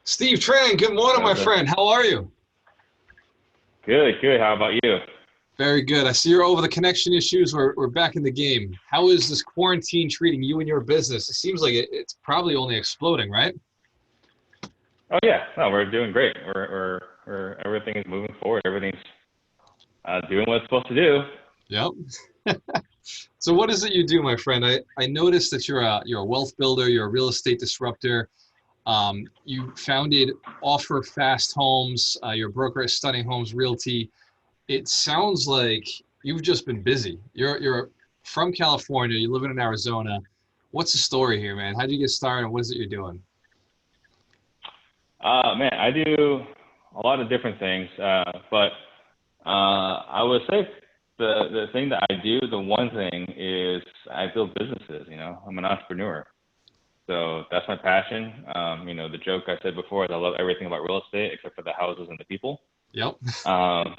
Steve Trang, good morning, my Okay. friend. How are you? Good, good. How about you? Very good. I see you're over the connection issues. We're back in the game. How is this quarantine treating you and your business? It seems like it's probably only exploding, right? Oh yeah, no, we're doing great. We're everything is moving forward. Everything's doing what it's supposed to do. Yep. So what is it you do, my friend? I noticed that you're a wealth builder, you're a real estate disruptor. You founded Offer Fast Homes, your broker at Stunning Homes Realty. It sounds like you've just been busy. You're from California, you live in Arizona. What's the story here, man? How'd you get started and what is it you're doing? Man, I do a lot of different things, but I would say the thing that I do, the one thing is I build businesses. I'm an entrepreneur, so that's my passion. The joke I said before is I love everything about real estate except for the houses and the people. Yep. Um,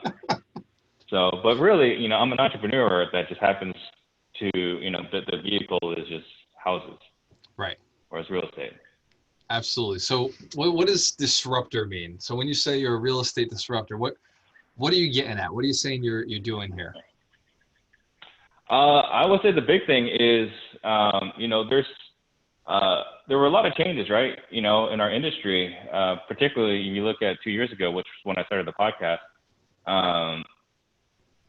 but really, I'm an entrepreneur that just happens to, the vehicle is just houses Right. or it's real estate. Absolutely. So what does disruptor mean? So when you say you're a real estate disruptor, what are you getting at? What are you saying you're doing here? I would say the big thing is, there were a lot of changes, right? In our industry, particularly if you look at 2 years ago, which was when I started the podcast. Um,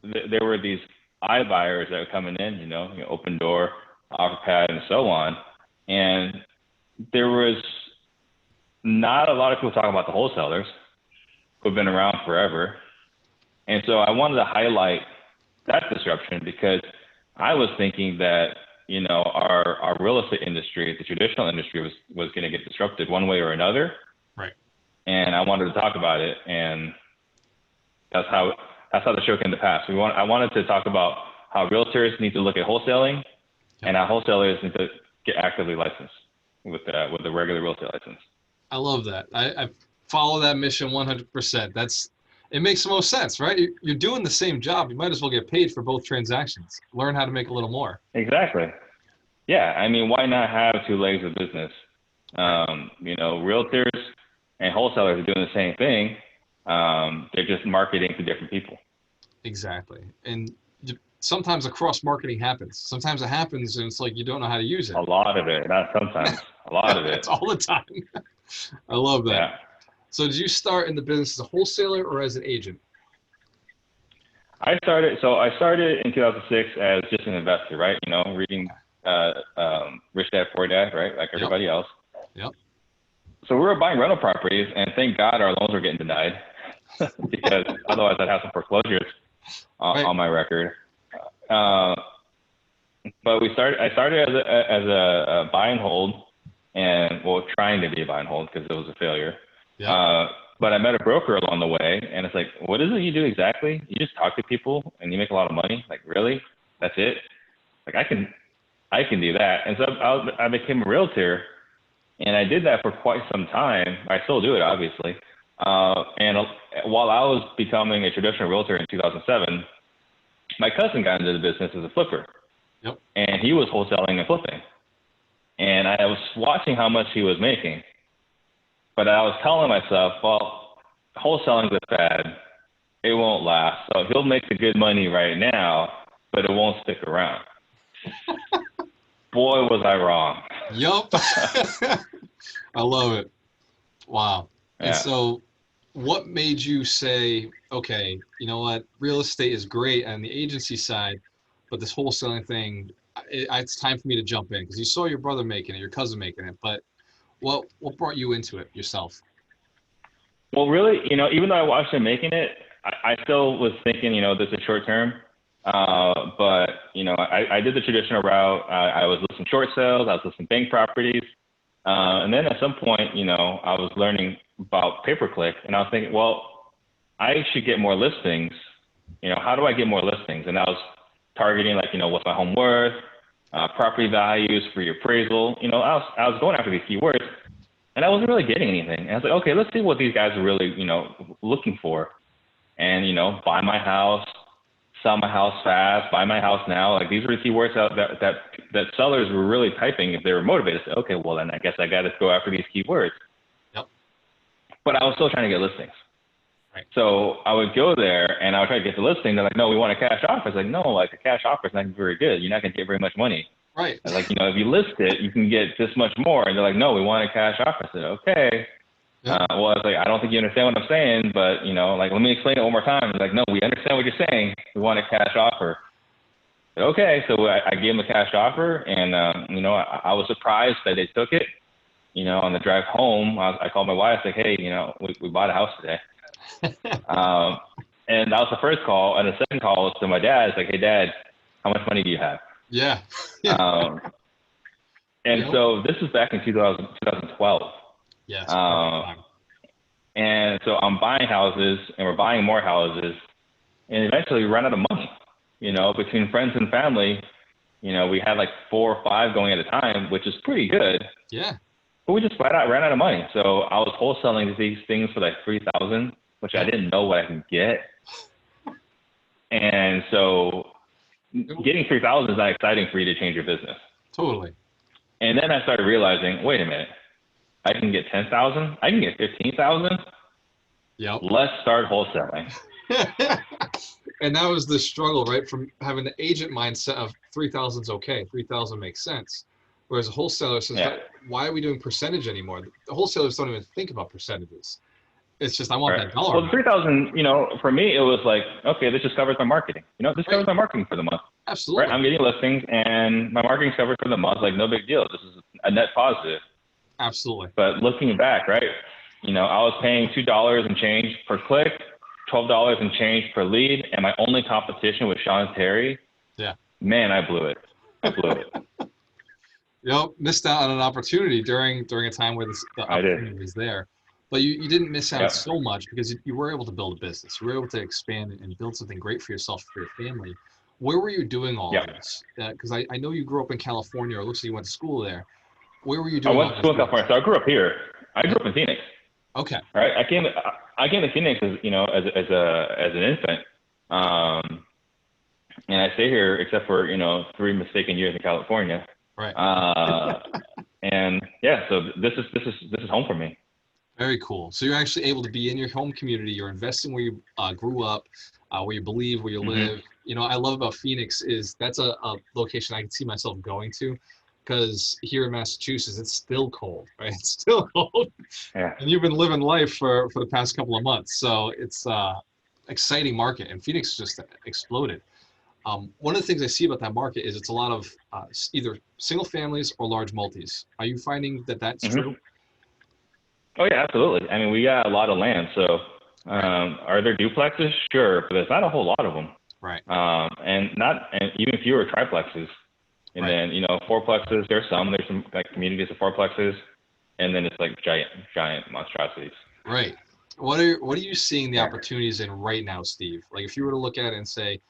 there were these iBuyers that were coming in, Open Door, OfferPad, and so on. And there was not a lot of people talking about the wholesalers who've been around forever. And so I wanted to highlight that disruption because I was thinking that, our real estate industry, the traditional industry was going to get disrupted one way or another. Right. And I wanted to talk about it. And that's how the show came to pass. I wanted to talk about how realtors need to look at wholesaling and how wholesalers need to get actively licensed with the regular real estate license. I love that. I follow that mission 100%. It makes the most sense, right? You're doing the same job. You might as well get paid for both transactions. Learn how to make a little more. Exactly. Yeah. I mean, why not have two legs of business? Right. Realtors and wholesalers are doing the same thing. They're just marketing to different people. Exactly. And sometimes a cross marketing happens. Sometimes it happens and it's like you don't know how to use A it. lot of it, not sometimes, a lot of it. It's all the time. I love that. Yeah. So did you start in the business as a wholesaler or as an agent? I started in 2006 as just an investor, right? Reading Rich Dad Poor Dad, right? Like Yep. everybody else. Yep. So we were buying rental properties, and thank God our loans were getting denied because otherwise I'd have some foreclosures Right. on my record. Uh, but I started as a buy and hold, and trying to be a buy and hold because it was a failure. Yep. But I met a broker along the way, and it's like, what is it you do exactly? You just talk to people, and you make a lot of money. Like, really? That's it? Like, I can do that. And so I became a realtor, and I did that for quite some time. I still do it, obviously. And while I was becoming a traditional realtor in 2007, my cousin got into the business as a flipper. Yep. And he was wholesaling and flipping. And I was watching how much he was making. But I was telling myself, well, wholesaling's a fad. It won't last. So he'll make the good money right now, but it won't stick around. Boy, was I wrong. Yup. I love it. Wow. And Yeah. so what made you say, okay, you know what, real estate is great on the agency side, but this wholesaling thing, it's time for me to jump in because you saw your brother making it, your cousin making it, but what brought you into it yourself? Well, really, even though I watched him making it, I still was thinking, this is short term. But, I did the traditional route. I was listing short sales. I was listing bank properties. And then at some point, I was learning about pay-per-click, and I was thinking, well, I should get more listings. How do I get more listings? And I was targeting what's my home worth, property values, free appraisal. I was going after these keywords, and I wasn't really getting anything. And I was like, okay, let's see what these guys are really, looking for. And, buy my house, sell my house fast, buy my house now. Like, these were the keywords that sellers were really typing if they were motivated. So, okay, well, then I guess I got to go after these keywords. Yep. but I was still trying to get listings. Right. So I would go there and I would try to get the listing. They're like, no, we want a cash offer. It's like, no, like a cash offer is not very good. You're not going to get very much money. Right. I was like, if you list it, you can get this much more. And they're like, no, we want a cash offer. I said, okay. Yep. Well, I was like, I don't think you understand what I'm saying, but like, let me explain it one more time. They're like, no, we understand what you're saying. We want a cash offer. Said, okay. So I gave them a cash offer, and I was surprised that they took it. On the drive home, I called my wife. Like, hey, we bought a house today. And that was the first call. And the second call was to my dad. It's like, hey, Dad, how much money do you have? Yeah. And so this is back in 2012. Yes. And so I'm buying houses, and we're buying more houses, and eventually we run out of money. Between friends and family, we had like 4 or 5 going at a time, which is pretty good. Yeah. But we just ran out of money. So I was wholesaling these things for like $3,000, which I didn't know what I could get. And so getting $3,000 is not exciting for you to change your business. Totally. And then I started realizing, wait a minute, I can get 10,000, I can get 15,000. Yep. Let's start wholesaling. And that was the struggle, right? From having the agent mindset of 3,000 is okay, 3,000 makes sense. Whereas a wholesaler says, why are we doing percentage anymore? The wholesalers don't even think about percentages. It's just, I want that dollar. Well, the 3,000, for me, it was like, okay, this just covers my marketing. This covers my marketing for the month. Absolutely. Right? I'm getting listings, and my marketing's covered for the month. Like, no big deal. This is a net positive. Absolutely. But looking back, right, I was paying $2 and change per click, $12 and change per lead, and my only competition was Sean Terry. Yeah. Man, I blew it. Missed out on an opportunity during a time where the opportunity was there. But you didn't miss out so much because you were able to build a business. You were able to expand and build something great for yourself, for your family. Where were you doing all of this? Because I know you grew up in California, or it looks like you went to school there. Where were you doing? I went to school in California, so I grew up here. I grew up in Phoenix. Okay. All right. I came to Phoenix as an infant, and I stay here except for 3 mistaken years in California. Right. And so this is home for me. Very cool. So you're actually able to be in your home community. You're investing where you grew up, where you believe, where you live. I love about Phoenix is that's a location I can see myself going to, because here in Massachusetts, it's still cold, right? It's still cold. Yeah. And you've been living life for the past couple of months. So it's exciting market, and Phoenix just exploded. One of the things I see about that market is it's a lot of either single families or large multis. Are you finding that that's true? Oh yeah, absolutely. I mean, we got a lot of land. So are there duplexes? Sure, but there's not a whole lot of them. Right. And even fewer triplexes. And then, fourplexes, there's some like communities of fourplexes, and then it's like giant monstrosities. Right. What are you seeing the opportunities in right now, Steve? Like if you were to look at it and say,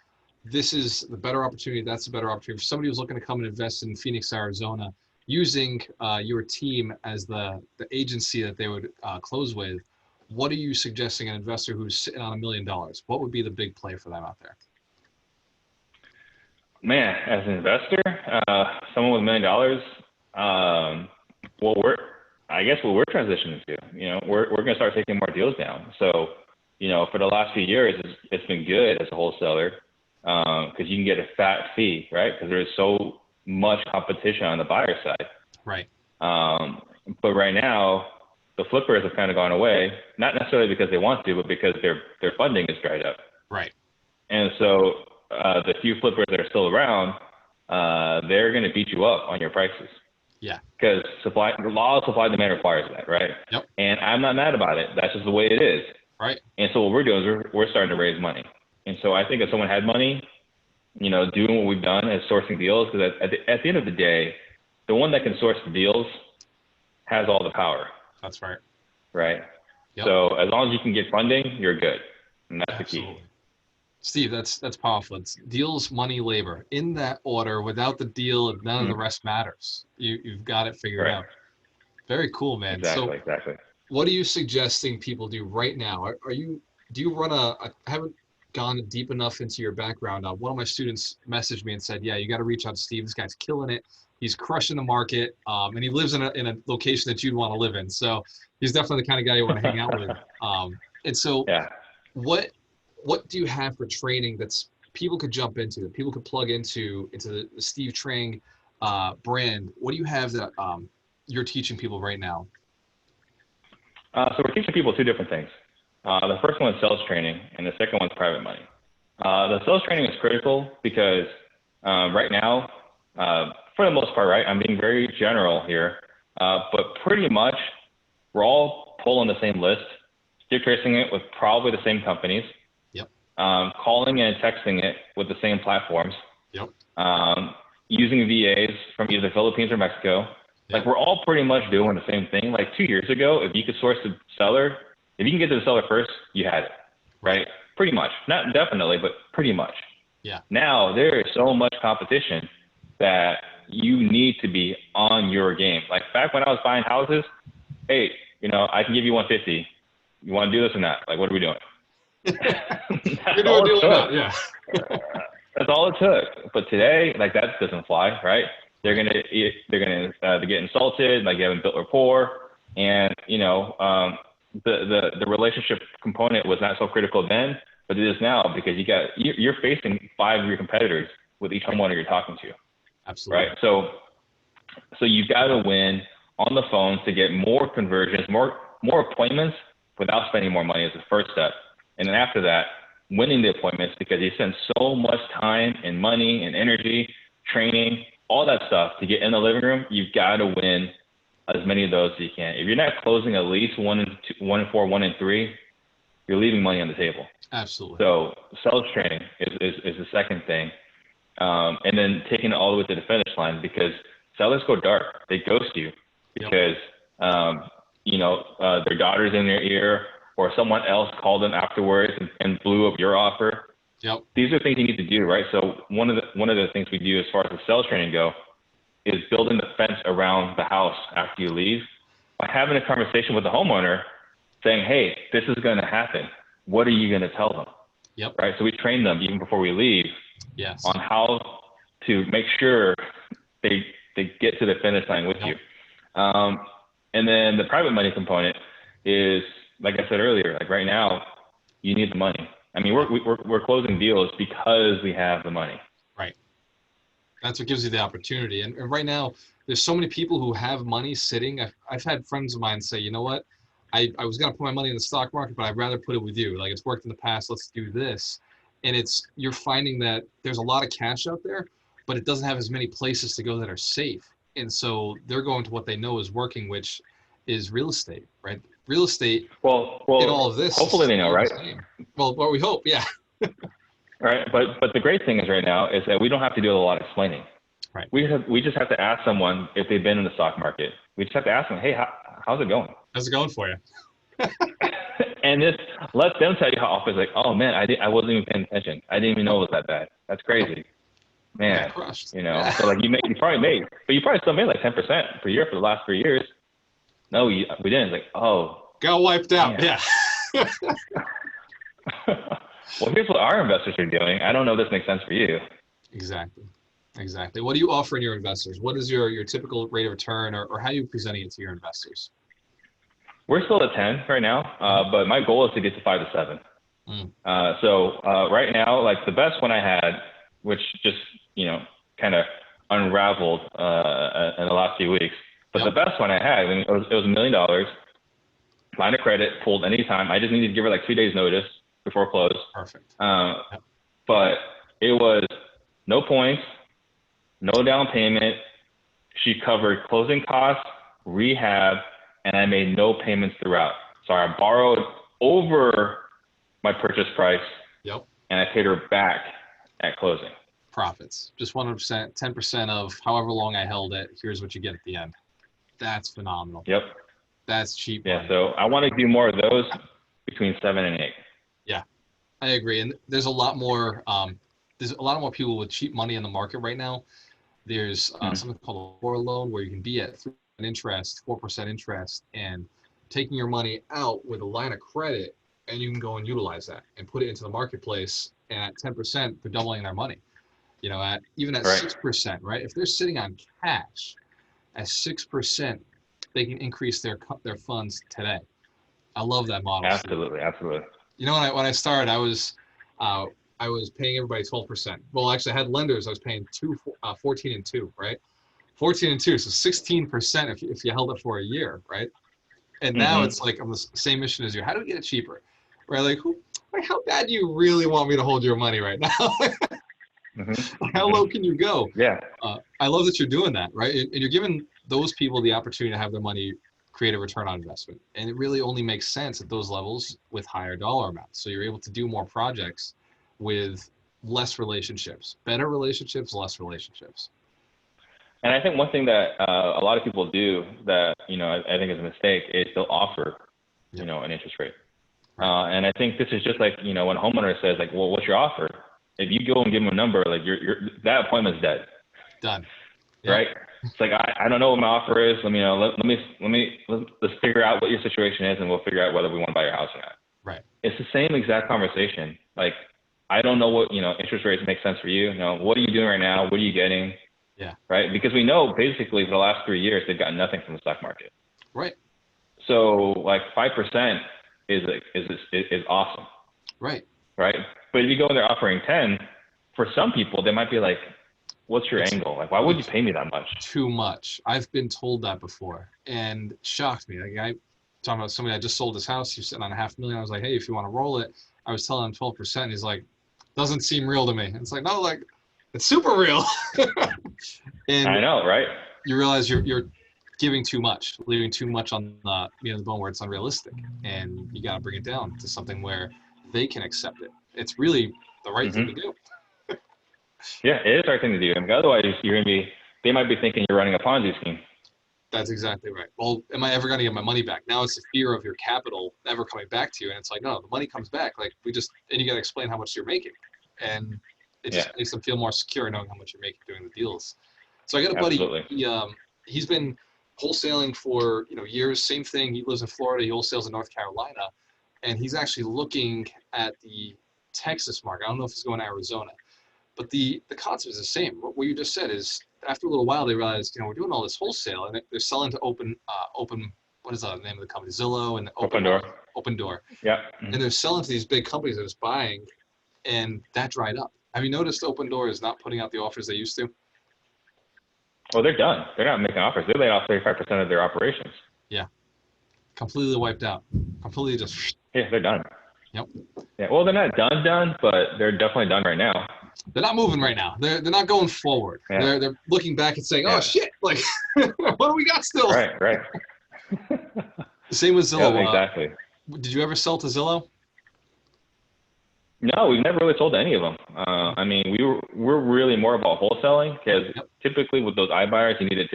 this is the better opportunity, that's the better opportunity. For somebody who's looking to come and invest in Phoenix, Arizona, using your team as the agency that they would close with, what are you suggesting an investor who's sitting on $1 million? What would be the big play for them out there? Man, as an investor, someone with $1 million, what we're transitioning to, we're going to start taking more deals down. So, for the last few years, it's been good as a wholesaler because you can get a fat fee, right? Because there's so much competition on the buyer side. Right. But right now, the flippers have kind of gone away, not necessarily because they want to, but because their funding is dried up. Right. And so the few flippers that are still around, they're going to beat you up on your prices. Yeah. Because the law of supply and demand requires that, right? Yep. And I'm not mad about it. That's just the way it is. Right. And so what we're doing is we're starting to raise money. And so I think if someone had money, doing what we've done is sourcing deals, because at the end of the day, the one that can source the deals has all the power. That's right. Right. Yep. So as long as you can get funding, you're good. And that's Absolutely. the key. Steve, that's powerful. It's deals, money, labor. In that order, without the deal, none of the rest matters. You've got it figured out. Very cool, man. Exactly. What are you suggesting people do right now? Do you run I haven't gone deep enough into your background. One of my students messaged me and said, yeah, you got to reach out to Steve. This guy's killing it. He's crushing the market, and he lives in a location that you'd want to live in. So he's definitely the kind of guy you want to hang out with. And so, Yeah. what do you have for training that's people could jump into, that people could plug into the Steve Trang brand? What do you have that you're teaching people right now? So we're teaching people two different things. The first one is sales training, and the second one is private money. The sales training is critical because right now, for the most part, right, I'm being very general here, but pretty much we're all pulling the same list, skip tracing it with probably the same companies, Yep. Calling and texting it with the same platforms, Yep. using VAs from either the Philippines or Mexico. Like, we're all pretty much doing the same thing. Like 2 years ago, if you could source the seller, if you can get to the seller first, you had it, right? Pretty much. Not definitely, but pretty much. Yeah. Now there is so much competition that you need to be on your game. Like back when I was buying houses, hey, I can give you 150. You want to do this or not? Like, what are we doing? You're doing a deal or not, yeah. That's all it took. But today, like, that doesn't fly, right? They're gonna get insulted, like you haven't built rapport, and the relationship component was not so critical then, but it is now, because you're facing 5 of your competitors with each homeowner you're talking to. Absolutely. Right. So you got to win on the phone to get more conversions, more appointments without spending more money as the first step. And then after that, winning the appointments, because you spend so much time and money and energy, training, all that stuff to get in the living room. You've got to win as many of those as you can. If you're not closing at least 1 in 4, 1 in 3, you're leaving money on the table. Absolutely. So sales training is the second thing. And then taking it all the way to the finish line, because sellers go dark. They ghost you because, their daughter's in their ear, or someone else called them afterwards and blew up your offer. Yep. These are things you need to do, right? So one of the things we do as far as the sales training go is building the fence around the house after you leave by having a conversation with the homeowner saying, hey, this is going to happen. What are you going to tell them? Yep. Right. So we train them even before we leave on how to make sure they get to the finish line with you. And then the private money component is, like I said earlier, like right now, you need the money. I mean, we're closing deals because we have the money. Right. That's what gives you the opportunity. And right now, there's so many people who have money sitting. I've had friends of mine say, you know what, I was going to put my money in the stock market, but I'd rather put it with you. Like, it's worked in the past. Let's do this. And you're finding that there's a lot of cash out there, but it doesn't have as many places to go that are safe. And so they're going to what they know is working, which is real estate, right? Real estate. Well, in all of this. Hopefully they know, right? Well, we hope, yeah. Right, but the great thing is right now is that we don't have to do a lot of explaining. Right. We just have to ask someone if they've been in the stock market. We just have to ask them, hey, how's it going? How's it going for you? And just let them tell you how off it's like, oh man, I wasn't even paying attention. I didn't even know it was that bad. That's crazy, man. So like you probably made, but you probably still made like 10% per year for the last 3 years. No, we didn't. It's like, oh, got wiped out. Yeah. Well, here's what our investors are doing. I don't know if this makes sense for you. Exactly. What do you offer in your investors? What is your typical rate of return, or how are you presenting it to your investors? We're still at 10 right now, but my goal is to get to 5 to 7. So right now, like the best one I had, which just, kind of unraveled in the last few weeks, but the best one I had, it was $1 million, line of credit, pulled anytime. I just needed to give her like 2 days notice before close. Perfect. But it was no points, no down payment. She covered closing costs, rehab, and I made no payments throughout. So I borrowed over my purchase price, and I paid her back at closing. Profits, just 100%, 10% of however long I held it. Here's what you get at the end. That's phenomenal. Yep. That's cheap Yeah. money. So I want to do more of those between 7 and 8. Yeah, I agree. And there's a lot more. There's a lot more people with cheap money in the market right now. There's something called a core loan, where you can be at 3% interest, 4% interest, and taking your money out with a line of credit, and you can go and utilize that and put it into the marketplace. And at 10%, they're doubling their money. at even at Right. 6%, right? If they're sitting on cash at 6%, they can increase their funds today. I love that model, Steve. Absolutely. Absolutely. When I started, uh, I was paying everybody 12%. Well, actually, I had lenders. I was paying 14 and 2, right? 14 and 2, so 16% if you held it for a year, right? And now Mm-hmm. it's like on the same mission as you. How do we get it cheaper? Right? Like how bad do you really want me to hold your money right now? Mm-hmm. How Mm-hmm. low can you go? Yeah. I love that you're doing that, right? And you're giving those people the opportunity to have their money create a return on investment. And it really only makes sense at those levels with higher dollar amounts. So you're able to do more projects with less relationships, better relationships, less relationships. And I think one thing that a lot of people do that, I think is a mistake is they'll offer, Yep. an interest rate. Right. And I think this is just like, when a homeowner says like, well, what's your offer? If you go and give them a number, like that appointment's dead, Done. Yep. right? It's like, I don't know what my offer is. Let me know. Let's figure out what your situation is and we'll figure out whether we want to buy your house or not. Right. It's the same exact conversation. Like, I don't know what, interest rates make sense for you. What are you doing right now? What are you getting? Yeah. Right? Because we know basically for the last 3 years, they've gotten nothing from the stock market. Right. So like 5% is awesome. Right. Right. But if you go in there offering 10, for some people, they might be like, what's your It's angle? Like, why would you it's pay me that much? too much. I've been told that before and shocked me. Like I talking about somebody that just sold his house, he was sitting on a $500,000. I was like, hey, if you want to roll it, I was telling him 12%. He's like, doesn't seem real to me. And it's like, no, like it's super real. And I know, right? you realize you're giving too much, leaving too much on the bone where it's unrealistic, and you got to bring it down to something where they can accept it. It's really the right thing to Mm-hmm. do. Yeah, it is the right thing to do. I mean, otherwise, they might be thinking you're running a Ponzi scheme. That's exactly right. Well, am I ever going to get my money back? Now it's the fear of your capital never coming back to you, and it's like, no, the money comes back. Like and you got to explain how much you're making, and it Yeah, just makes them feel more secure knowing how much you're making doing the deals. So I got a buddy. absolutely. He's been wholesaling for years. Same thing. He lives in Florida. He wholesales in North Carolina, and he's actually looking at the Texas market. I don't know if he's going to Arizona, but the concept is the same. What you just said is after a little while they realized we're doing all this wholesale and they're selling to open what is the name of the company, Zillow and Open door. Open Door, Yeah. and they're selling to these big companies that is buying, and that dried up. Have you noticed Open Door is not putting out the offers they used to? Well, they're done. They're not making offers. They laid off 35% of their operations. Yeah, completely wiped out. Completely just. Yeah, they're done. Yep. Yeah. Well, they're not done, but they're definitely done right now. They're not moving right now. They're not going forward. Yeah. They're looking back and saying, "Oh Yeah. shit! Like, what do we got still?" Right. Same with Zillow. Yeah, exactly. Did you ever sell to Zillow? No, we've never really sold any of them. I mean, we're really more about wholesaling because typically with those iBuyers,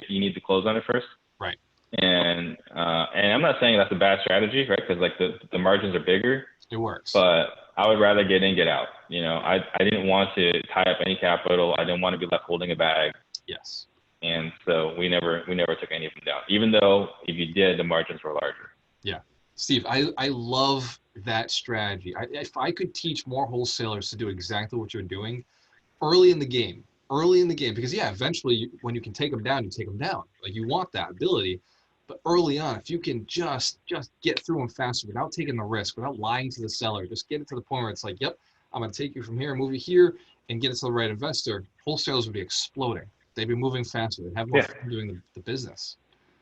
you need to close on it first. Right. And I'm not saying that's a bad strategy, right? Because like the margins are bigger. It works. But I would rather get in, get out. I didn't want to tie up any capital. I didn't want to be left holding a bag. Yes. And so we never took any of them down, even though if you did, the margins were larger. Yeah. Steve, I love that strategy. If I could teach more wholesalers to do exactly what you're doing early in the game, because eventually when you can take them down, you take them down. Like you want that ability, but early on, if you can just get through them faster without taking the risk, without lying to the seller, just get it to the point where it's like, yep, I'm going to take you from here, move you here, and get it to the right investor, wholesalers would be exploding. They'd be moving faster. They'd have more fun doing the business.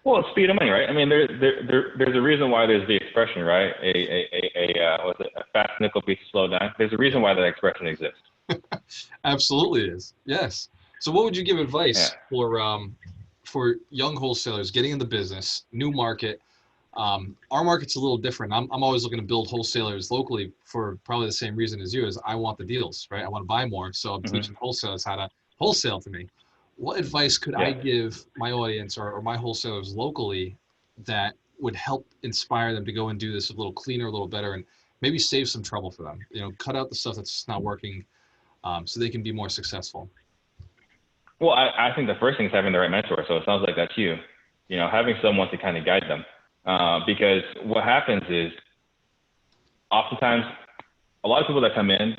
Well, it's speed of money, right? I mean, there's a reason why there's the expression, right? A fast nickel beats a slow dime. There's a reason why that expression exists. Absolutely is. Yes. So what would you give advice for young wholesalers getting in the business, new market? Our market's a little different. I'm always looking to build wholesalers locally for probably the same reason as you, is I want the deals, right? I want to buy more. So I'm teaching wholesalers how to wholesale to me. What advice could I give my audience or my wholesalers locally that would help inspire them to go and do this a little cleaner, a little better, and maybe save some trouble for them? Cut out the stuff that's not working, so they can be more successful. Well, I think the first thing is having the right mentor. So it sounds like that's you. Having someone to kind of guide them, because what happens is oftentimes a lot of people that come in,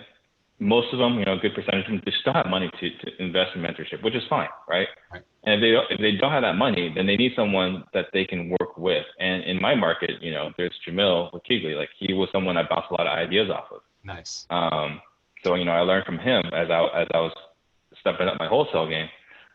most of them, a good percentage of them, they still have money to invest in mentorship, which is fine, right? Right. And if they don't have that money, then they need someone that they can work with. And in my market, there's Jamil with Keegley. Like, he was someone I bounced a lot of ideas off of. Nice. So I learned from him as I was stepping up my wholesale game.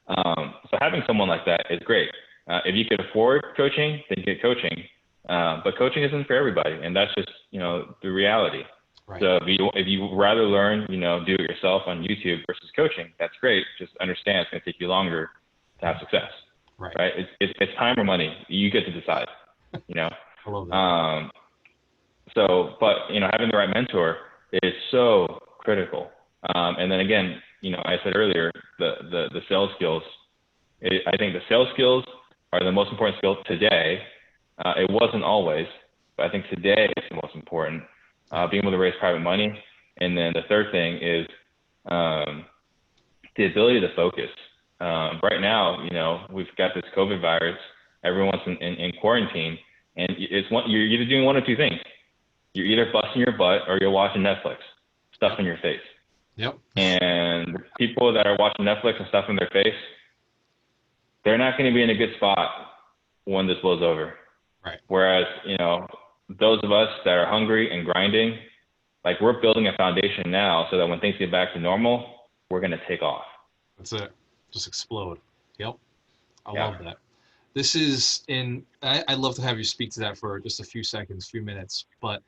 So having someone like that is great. If you could afford coaching, then get coaching. But coaching isn't for everybody, and that's just the reality. Right. So if you rather learn, do it yourself on YouTube versus coaching, that's great. Just understand it's going to take you longer to have success. Right. It's time or money. You get to decide. I love that. But having the right mentor is so critical. And then again, I said earlier, the sales skills. I think the sales skills are the most important skill today. It wasn't always, but I think today is the most important. Being able to raise private money. And then the third thing is the ability to focus. Right now, we've got this COVID virus. Everyone's in quarantine, and you're either doing one or two things. You're either busting your butt or you're watching Netflix, stuffing your face. Yep. And the people that are watching Netflix and stuffing their face, they're not going to be in a good spot when this blows over. Right. Whereas, those of us that are hungry and grinding, like, we're building a foundation now so that when things get back to normal, we're going to take off. That's it. Just explode. Yep. I Yeah. love that. This is I'd love to have you speak to that for just a few seconds, few minutes, but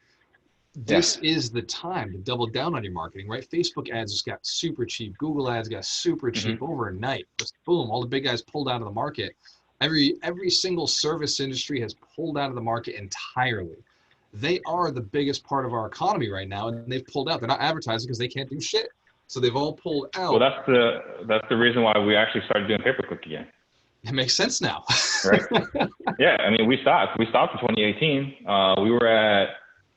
this is the time to double down on your marketing, right? Facebook ads just got super cheap. Google ads got super cheap overnight. Just boom, all the big guys pulled out of the market. Every single service industry has pulled out of the market entirely. They are the biggest part of our economy right now, and they've pulled out. They're not advertising because they can't do shit. So they've all pulled out. Well, that's the reason why we actually started doing pay-per-click again. It makes sense now. Right? Yeah, I mean, we stopped in 2018. We were at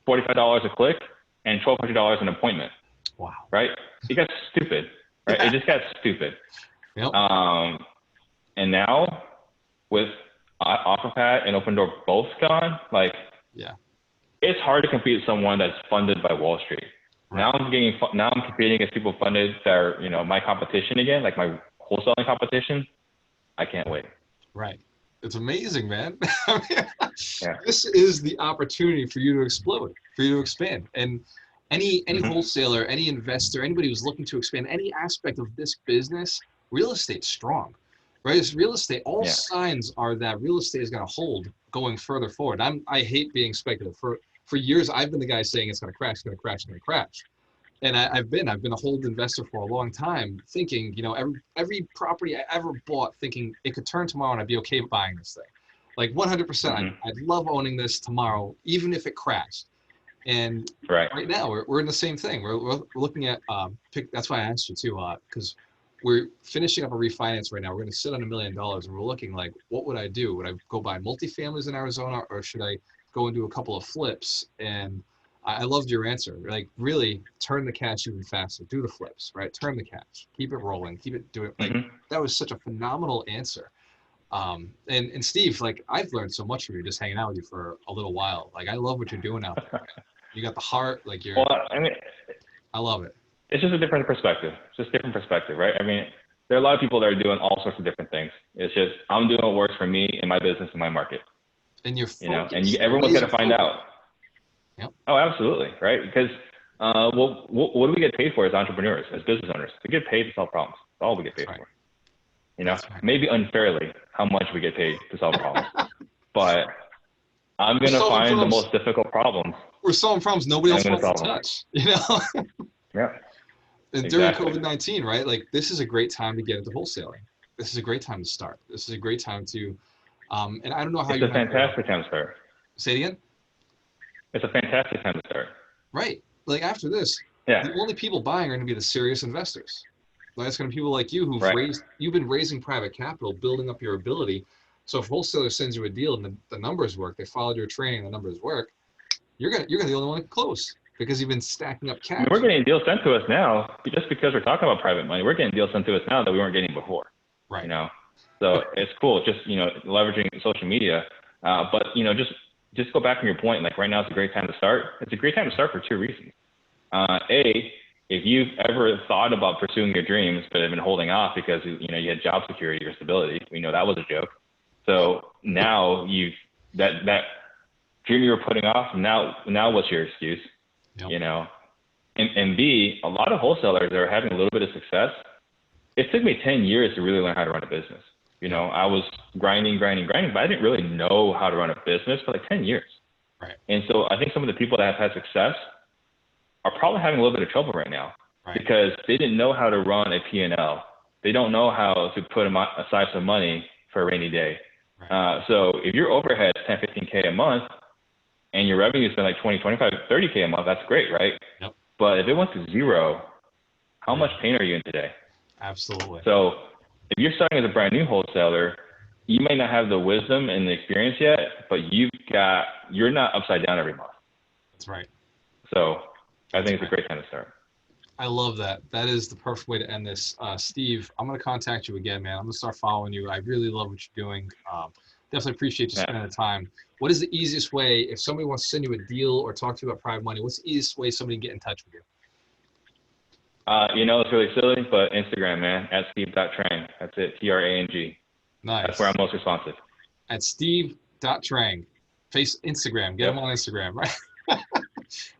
$45 a click and $1,200 an appointment. Wow. Right? It got stupid. Right? Yeah. It just got stupid. Yep. And now with OfferPad and Open Door both gone, it's hard to compete with someone that's funded by Wall Street. Right. Now I'm competing against people funded that are, my competition again, like my wholesaling competition. I can't wait. Right. It's amazing, man. Yeah. This is the opportunity for you to explode, for you to expand. And any wholesaler, any investor, anybody who's looking to expand any aspect of this business, real estate's strong, right? It's real estate. All signs are that real estate is going to hold going further forward. I hate being speculative. For years, I've been the guy saying it's going to crash, it's going to crash, it's going to crash. And I've been a hold investor for a long time, thinking, every property I ever bought, thinking it could turn tomorrow and I'd be okay buying this thing. Like 100%, I'd love owning this tomorrow, even if it crashed. And right now, we're in the same thing. We're looking at, that's why I asked you too, because we're finishing up a refinance right now. We're going to sit on $1 million, and we're looking like, what would I do? Would I go buy multifamilies in Arizona, or should I go and do a couple of flips? And I loved your answer. Like, really turn the cash even faster. Do the flips, right? Turn the cash. Keep it rolling. Keep it doing. Like, that was such a phenomenal answer. And Steve, like, I've learned so much from you just hanging out with you for a little while. Like, I love what you're doing out there. You got the heart. Like, I love it. It's just a different perspective. It's just a different perspective, right? I mean, there are a lot of people that are doing all sorts of different things. It's just, I'm doing what works for me in my business, in my market. And you're focused. And everyone's got to find out. Yep. Oh, absolutely. Right. Because, what do we get paid for as entrepreneurs, as business owners? We get paid to solve problems. That's all we get paid for. Maybe unfairly how much we get paid to solve problems, but I'm going to find the most difficult problems. We're solving problems nobody else wants to touch, Yeah. And during COVID-19, right? Like, this is a great time to get into wholesaling. This is a great time to start. This is a great time to, and I don't know how it's a fantastic time to start. Say it again? It's a fantastic time to start. Right. Like, after this, the only people buying are going to be the serious investors. Like, it's going to be people like you you've been raising private capital, building up your ability. So if wholesaler sends you a deal and the numbers work, they followed your training, the numbers work, you're gonna be the only one to close because you've been stacking up cash. I mean, we're getting deals sent to us now just because we're talking about private money. We're getting deals sent to us now that we weren't getting before. Right. So it's cool. Just leveraging social media. But just go back on your point. Like, right now, it's a great time to start. It's a great time to start for two reasons. A, if you've ever thought about pursuing your dreams but have been holding off because you had job security or stability, we know that was a joke. So now that dream you were putting off, now what's your excuse? Yep. You know, and B, a lot of wholesalers are having a little bit of success. It took me 10 years to really learn how to run a business. You know, I was grinding, but I didn't really know how to run a business for like 10 years. Right. And so I think some of the people that have had success are probably having a little bit of trouble right now because they didn't know how to run a P&L. They don't know how to put aside some money for a rainy day. Right. So if your overhead is 10, 15K a month and your revenue has been like 20, 25, 30K a month, that's great, right? Yep. But if it went to zero, how much pain are you in today? Absolutely. So if you're starting as a brand new wholesaler, you may not have the wisdom and the experience yet, but you're not upside down every month. That's right. So I think it's a great time to start. I love that. That is the perfect way to end this. Steve, I'm going to contact you again, man. I'm going to start following you. I really love what you're doing. Definitely appreciate you spending the time. What is the easiest way, if somebody wants to send you a deal or talk to you about private money, what's the easiest way somebody can get in touch with you? It's really silly, but Instagram, man, at Steve.Trang. That's it, Trang. Nice. That's where I'm most responsive. At Steve.Trang. Instagram. Get him on Instagram, right?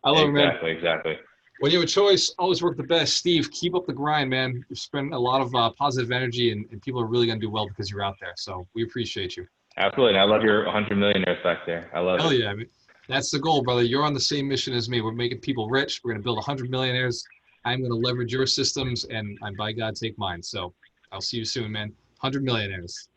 I love it, man. Exactly. When you have a choice, always work the best. Steve, keep up the grind, man. You've spent a lot of positive energy, and people are really going to do well because you're out there. So we appreciate you. Absolutely. And I love your 100 millionaires back there. I love it. Hell yeah. I mean, that's the goal, brother. You're on the same mission as me. We're making people rich. We're going to build 100 millionaires. I'm going to leverage your systems, and by God, take mine. So I'll see you soon, man. 100 millionaires.